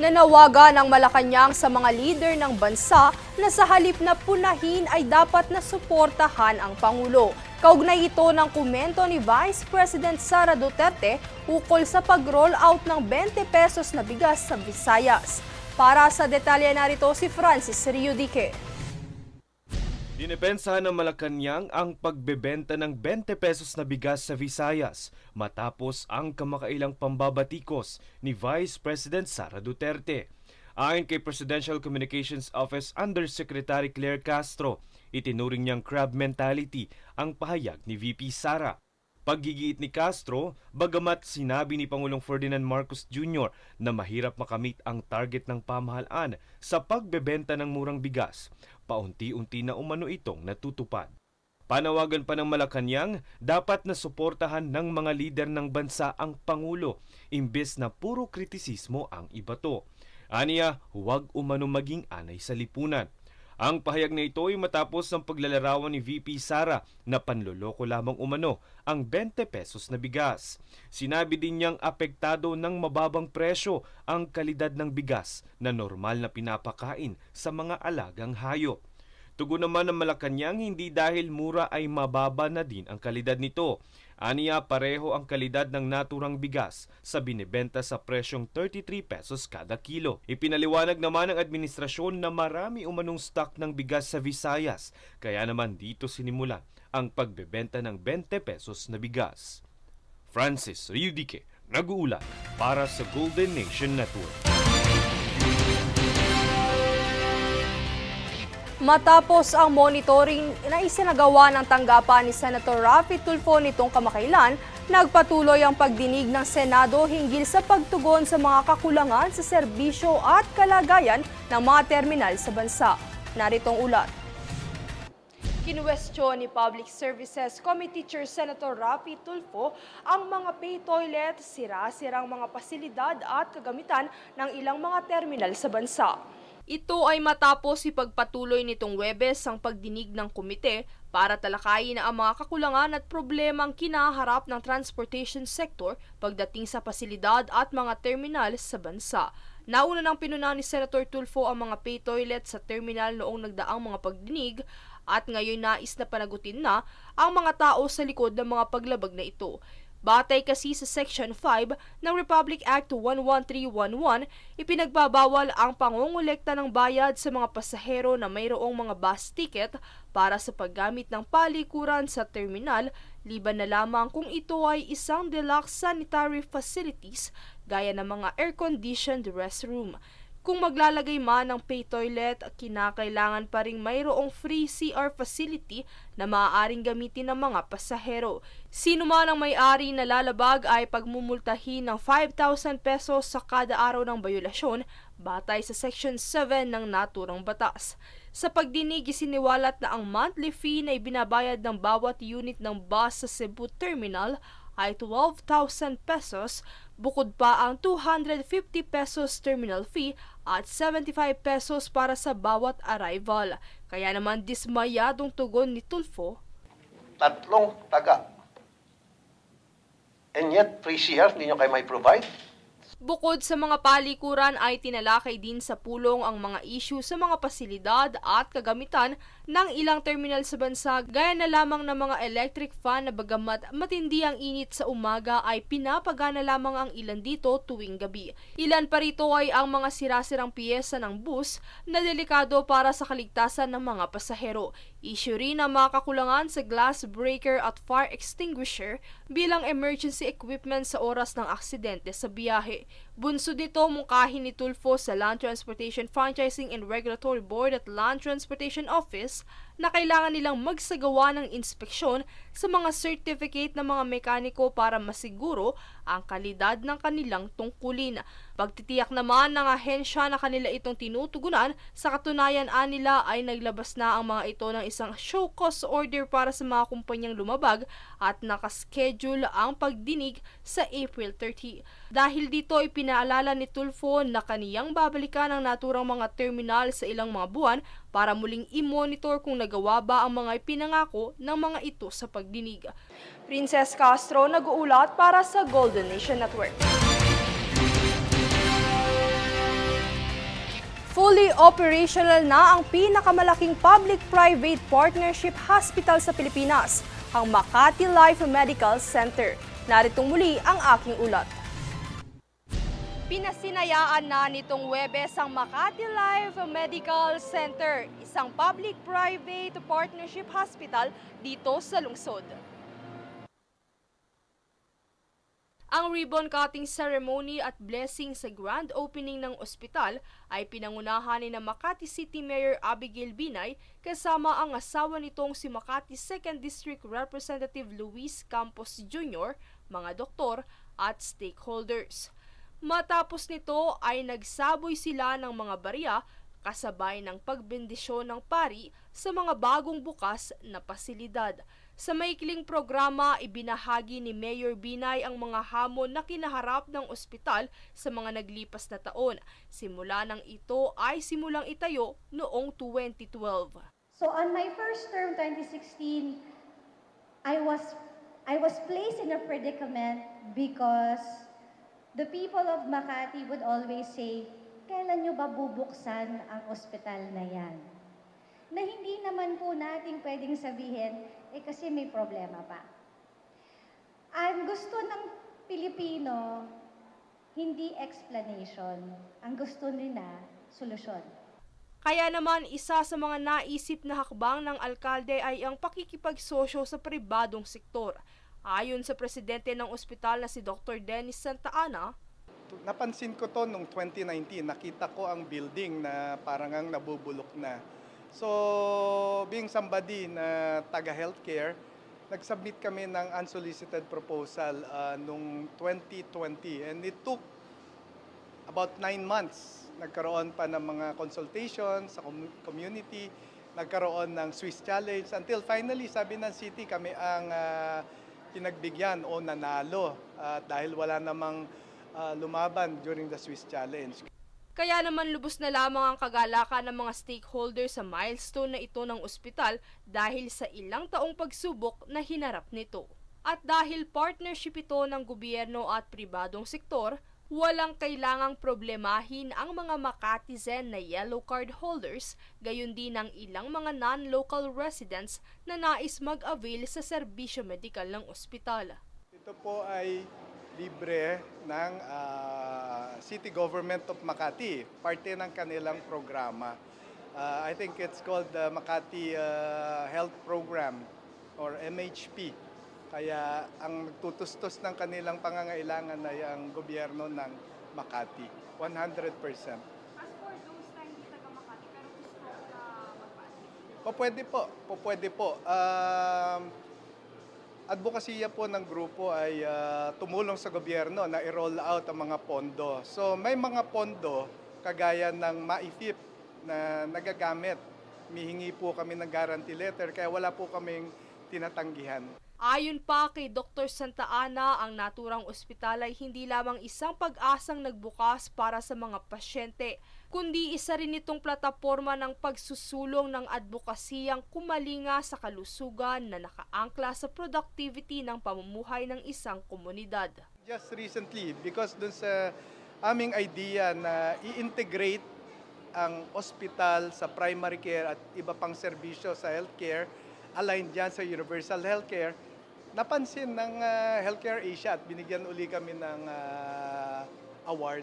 Nanawagan ang Malacanang sa mga leader ng bansa na sa halip na punahin ay dapat na suportahan ang Pangulo. Kaugnay ito ng komento ni Vice President Sara Duterte ukol sa pag-roll out ng 20 pesos na bigas sa Visayas. Para sa detalye narito si Francis Riudique. Dinipensahan ng Malacanang ang pagbebenta ng 20 pesos na bigas sa Visayas matapos ang kamakailang pambabatikos ni Vice President Sara Duterte. Ayon kay Presidential Communications Office Undersecretary Claire Castro, itinuring niyang crab mentality ang pahayag ni VP Sara. Paggigiit ni Castro, bagamat sinabi ni Pangulong Ferdinand Marcos Jr. na mahirap makamit ang target ng pamahalaan sa pagbebenta ng murang bigas, paunti-unti na umano itong natutupad. Panawagan pa ng Malacanang, dapat na suportahan ng mga lider ng bansa ang Pangulo, imbes na puro kritisismo ang ibato. Aniya, huwag umano maging anay sa lipunan. Ang pahayag na ito ay matapos ng paglalarawan ni VP Sara na panloloko lamang umano ang 20 pesos na bigas. Sinabi din niyang apektado ng mababang presyo ang kalidad ng bigas na normal na pinapakain sa mga alagang hayop. Tugon naman ng Malacanang, hindi dahil mura ay mababa na din ang kalidad nito. Aniya, pareho ang kalidad ng naturang bigas sa binibenta sa presyong 33 pesos kada kilo. Ipinaliwanag naman ng administrasyon na marami umanong stock ng bigas sa Visayas, kaya naman dito sinimulan ang pagbebenta ng 20 pesos na bigas. Francis Riudique, nag-uulat para sa Golden Nation Network. Matapos ang monitoring na isinagawa ng tanggapan ni Senator Raffy Tulfo nitong kamakailan, nagpatuloy ang pagdinig ng Senado hinggil sa pagtugon sa mga kakulangan sa serbisyo at kalagayan ng mga terminal sa bansa. Naritong ulat. Kinuwestiyon ni Public Services Committee Chair Senator Raffy Tulfo ang mga pay toilet, sira-sirang mga pasilidad at kagamitan ng ilang mga terminal sa bansa. Ito ay matapos ipagpatuloy nitong Huwebes ang pagdinig ng komite para talakayin ang mga kakulangan at problemang kinaharap ng transportation sector pagdating sa pasilidad at mga terminal sa bansa. Nauna nang pinuna ni Senator Tulfo ang mga pay toilet sa terminal noong nagdaang mga pagdinig at ngayon nais na panagutin na ang mga tao sa likod ng mga paglabag na ito. Batay kasi sa Section 5 ng Republic Act 11311, ipinagbabawal ang pangongolekta ng bayad sa mga pasahero na mayroong mga bus ticket para sa paggamit ng palikuran sa terminal, liban na lamang kung ito ay isang deluxe sanitary facilities gaya ng mga air-conditioned restroom. Kung maglalagay man ng pay toilet, kinakailangan pa rin mayroong free CR facility na maaaring gamitin ng mga pasahero. Sino man ang may-ari na lalabag ay pagmumultahin ng 5,000 pesos sa kada araw ng bayulasyon batay sa Section 7 ng naturang batas. Sa pagdinig, isiniwalat na ang monthly fee na ibinabayad ng bawat unit ng bus sa Cebu Terminal ay 12,000 pesos, bukod pa ang 250 pesos terminal fee at 75 pesos para sa bawat arrival. Kaya naman dismayadong tugon ni Tulfo. Tatlong taga. And yet, free CR, hindi nyo kayo may provide? Bukod sa mga palikuran ay tinalakay din sa pulong ang mga issue sa mga pasilidad at kagamitan ng ilang terminal sa bansa gaya na lamang ng mga electric fan na bagamat matindi ang init sa umaga ay pinapagana lamang ang ilan dito tuwing gabi. Ilan pa rito ay ang mga sirasirang piyesa ng bus na delikado para sa kaligtasan ng mga pasahero. Issue rin ang mga kakulangan sa glass breaker at fire extinguisher bilang emergency equipment sa oras ng aksidente sa biyahe. Bunso dito mungkahin ni Tulfo sa Land Transportation Franchising and Regulatory Board at Land Transportation Office na kailangan nilang magsagawa ng inspeksyon sa mga certificate ng mga mekaniko para masiguro ang kalidad ng kanilang tungkulin. Pagtitiyak naman ng ahensya na kanila itong tinutugunan, sa katunayan nila ay naglabas na ang mga ito ng isang show cause order para sa mga kumpanyang lumabag at nakaschedule ang pagdinig sa April 30. Dahil dito ay pinaalala ni Tulfo na kaniyang babalikan ang naturang mga terminal sa ilang mga buwan para muling i-monitor kung nagawa ba ang mga ipinangako ng mga ito sa pagdinig. Princess Castro, nag-uulat para sa Golden Nation Network. Fully operational na ang pinakamalaking public-private partnership hospital sa Pilipinas, ang Makati Life Medical Center. Naritong muli ang aking ulat. Pinasinayaan na nitong Huwebes ang Makati Life Medical Center, isang public-private partnership hospital dito sa lungsod. Ang ribbon cutting ceremony at blessing sa grand opening ng ospital ay pinangunahan ni Makati City Mayor Abigail Binay kasama ang asawa nitong si Makati 2nd District Representative Luis Campos Jr., mga doktor at stakeholders. Matapos nito ay nagsaboy sila ng mga barya kasabay ng pagbendisyon ng pari sa mga bagong bukas na pasilidad. Sa maikling programa, ibinahagi ni Mayor Binay ang mga hamon na kinaharap ng ospital sa mga naglipas na taon. Simula nang ito ay simulang itayo noong 2012. So on my first term, 2016, I was placed in a predicament because the people of Makati would always say, kailan nyo ba bubuksan ang ospital na yan? Na hindi naman po natin pwedeng sabihin, kasi may problema pa. Ang gusto ng Pilipino, hindi explanation. Ang gusto nila, solusyon. Kaya naman isa sa mga naisip na hakbang ng alkalde ay ang pakikipagsosyo sa pribadong sektor. Ayon sa presidente ng ospital na si Dr. Dennis Santa Ana, napansin ko to nung 2019, nakita ko ang building na parang ang nabubulok na. So, being somebody na taga-healthcare, nag-submit kami ng unsolicited proposal nung 2020 and it took about 9 months. Nagkaroon pa ng mga consultations sa community, nagkaroon ng Swiss Challenge until finally sabi ng city kami ang pinagbigyan o nanalo dahil wala namang lumaban during the Swiss Challenge. kaya naman lubos na lamang ang kagalakan ng mga stakeholders sa milestone na ito ng ospital dahil sa ilang taong pagsubok na hinarap nito. At dahil partnership ito ng gobyerno at pribadong sektor, walang kailangang problemahin ang mga Makatizen na yellow card holders, gayon din ang ilang mga non-local residents na nais mag-avail sa serbisyo medikal ng ospital. Ito po ay libre ng City Government of Makati, parte ng kanilang programa. I think it's called the Makati Health Program or MHP. Kaya ang nagtutustos ng kanilang pangangailangan ay ang gobyerno ng Makati, 100%. As for those na hindi taga Makati pero gusto na magpa-admit? Pwede po. Advokasya po ng grupo ay tumulong sa gobyerno na i-roll out ang mga pondo. So may mga pondo kagaya ng MAIFIP na nagagamit. Mihingi po kami ng guarantee letter kaya wala po kaming tinatanggihan. Ayon pa kay Dr. Santa Ana, ang naturang ospital ay hindi lamang isang pag-asang nagbukas para sa mga pasyente, kundi isa rin itong plataporma ng pagsusulong ng advokasiyang kumalinga sa kalusugan na nakaangkla sa productivity ng pamumuhay ng isang komunidad. Just recently, because dun sa aming idea na i-integrate ang ospital sa primary care at iba pang serbisyo sa healthcare, aligned dyan sa universal healthcare, napansin ng Healthcare Asia at binigyan uli kami ng award.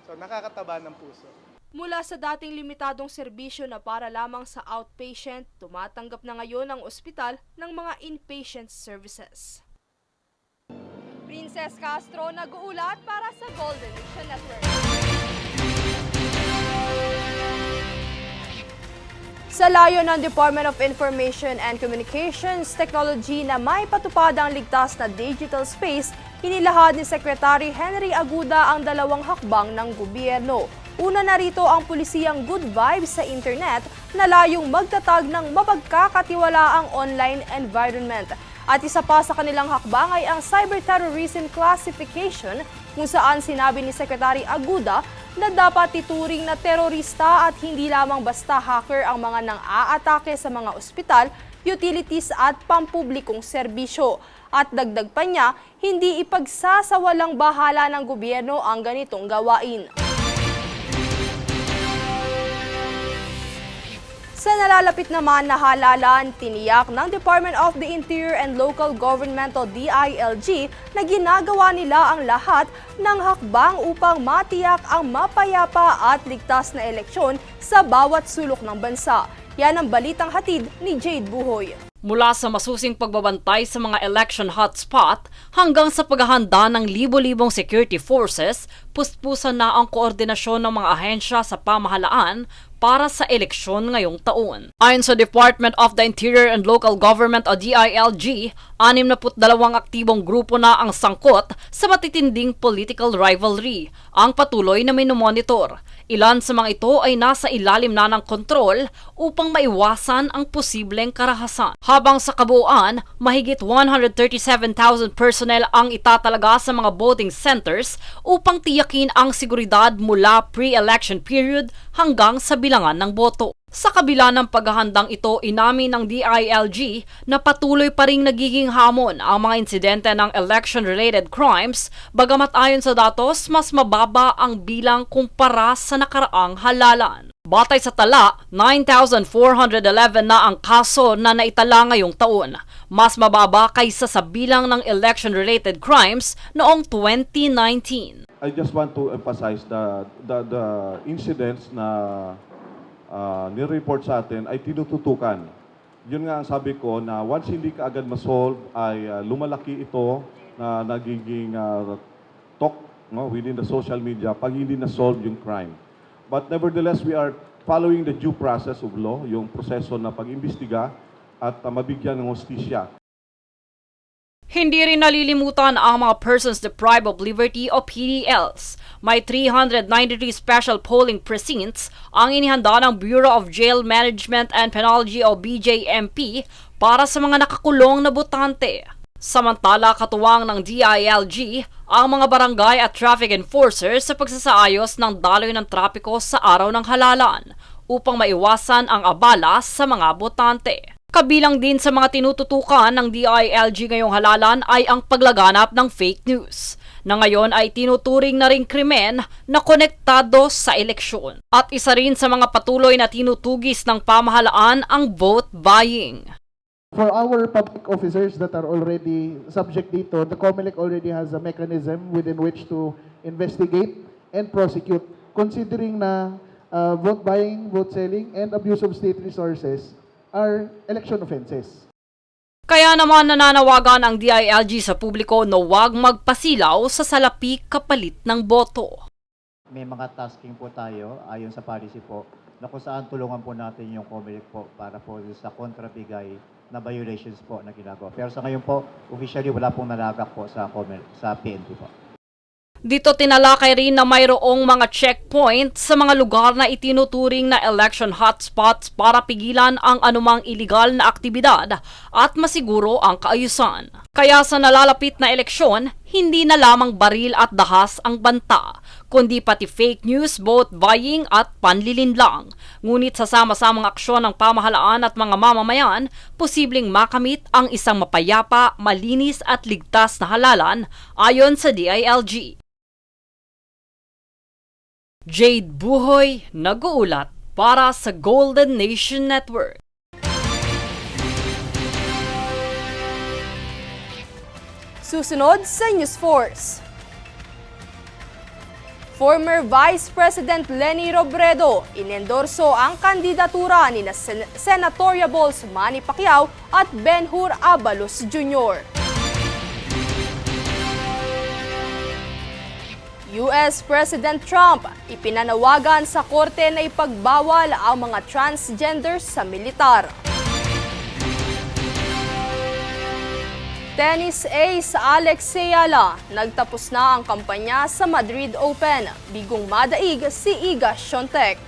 So nakakataba ng puso. Mula sa dating limitadong serbisyo na para lamang sa outpatient, tumatanggap na ngayon ang ospital ng mga inpatient services. Princess Castro nag-uulat para sa Golden Vision Network. Sa layo ng Department of Information and Communications Technology na may patupad ang ligtas na digital space, inilahad ni Secretary Henry Aguda ang dalawang hakbang ng gobyerno. Una na rito ang pulisiyang Good Vibes sa internet na layong magtatag ng mapagkakatiwalaang online environment. At isa pa sa kanilang hakbang ay ang cyberterrorism classification kung saan sinabi ni Secretary Aguda na dapat ituring na terorista at hindi lamang basta hacker ang mga nang-aatake sa mga ospital, utilities at pampublikong serbisyo. At dagdag pa niya, hindi ipagsasawalang bahala ng gobyerno ang ganitong gawain. Sa nalalapit naman na halalan, tiniyak ng Department of the Interior and Local Government o DILG na ginagawa nila ang lahat ng hakbang upang matiyak ang mapayapa at ligtas na eleksyon sa bawat sulok ng bansa. Yan ang balitang hatid ni Jade Buhoy. Mula sa masusing pagbabantay sa mga election hotspot hanggang sa paghahanda ng libo-libong security forces, puspusan na ang koordinasyon ng mga ahensya sa pamahalaan para sa eleksyon ngayong taon. Ayon sa Department of the Interior and Local Government o DILG, 62 aktibong grupo na ang sangkot sa matitinding political rivalry ang patuloy na minomonitor. Ilan sa mga ito ay nasa ilalim na ng kontrol upang maiwasan ang posibleng karahasan. Habang sa kabuuan, mahigit 137,000 personnel ang itatalaga sa mga voting centers upang tiyakin ang seguridad mula pre-election period hanggang sa bilangan ng boto. Sa kabila ng paghahandang ito, inamin ng DILG na patuloy pa ring nagiging hamon ang mga insidente ng election-related crimes, bagamat ayon sa datos, mas mababa ang bilang kumpara sa nakaraang halalan. Batay sa tala, 9,411 na ang kaso na naitala ngayong taon, mas mababa kaysa sa bilang ng election-related crimes noong 2019. I just want to emphasize the incidents na nireport sa atin ay tinututukan. Yun nga ang sabi ko na once hindi ka agad masolve ay lumalaki ito na nagiging talk within the social media pag hindi na-solve yung crime. But nevertheless, we are following the due process of law, yung proseso na pag-imbestiga at mabigyan ng hustisya. Hindi rin nalilimutan ang mga persons deprived of liberty o PDLs. May 393 special polling precincts ang inihanda ng Bureau of Jail Management and Penology o BJMP para sa mga nakakulong na botante. Samantala, katuwang ng DILG ang mga barangay at traffic enforcers sa pagsasaayos ng daloy ng trapiko sa araw ng halalan upang maiwasan ang abala sa mga botante. Kabilang din sa mga tinututukan ng DILG ngayong halalan ay ang paglaganap ng fake news, na ngayon ay tinuturing na ring krimen na konektado sa eleksyon. At isa rin sa mga patuloy na tinutugis ng pamahalaan ang vote buying. For our public officers that are already subject dito, the COMELEC already has a mechanism within which to investigate and prosecute, considering na vote buying, vote selling, and abuse of state resources are election offenses. Kaya naman nananawagan ang DILG sa publiko na huwag magpasilaw sa salapi kapalit ng boto. May mga tasking po tayo ayon sa policy po na kung saan tulungan po natin yung COMELEC po para po sa kontrabigay na violations po na ginagawa. Pero sa ngayon po, officially wala pong nalagak po sa COMELEC, sa PNP po. Dito tinalakay rin na mayroong mga checkpoint sa mga lugar na itinuturing na election hotspots para pigilan ang anumang iligal na aktibidad at masiguro ang kaayusan. Kaya sa nalalapit na eleksyon, hindi na lamang baril at dahas ang banta, kundi pati fake news, vote buying at panlilinlang. Ngunit sa sama-samang aksyon ng pamahalaan at mga mamamayan, posibleng makamit ang isang mapayapa, malinis at ligtas na halalan ayon sa DILG. Jade Buhoy, nag-uulat para sa Golden Nation Network. Susunod sa News Force. Former Vice President Leni Robredo inendorso ang kandidatura ni Senatoriables Manny Pacquiao at Ben-Hur Abalos Jr. US President Trump ipinanawagan sa korte na ipagbawal ang mga transgenders sa militar. Tennis ace Alex Seala, nagtapos na ang kampanya sa Madrid Open. Bigong madaig si Iga Swiatek.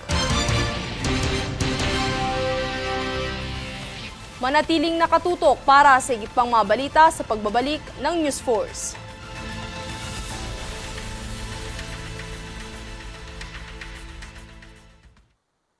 Manatiling nakatutok para sa higit pang mga balita sa pagbabalik ng News Force.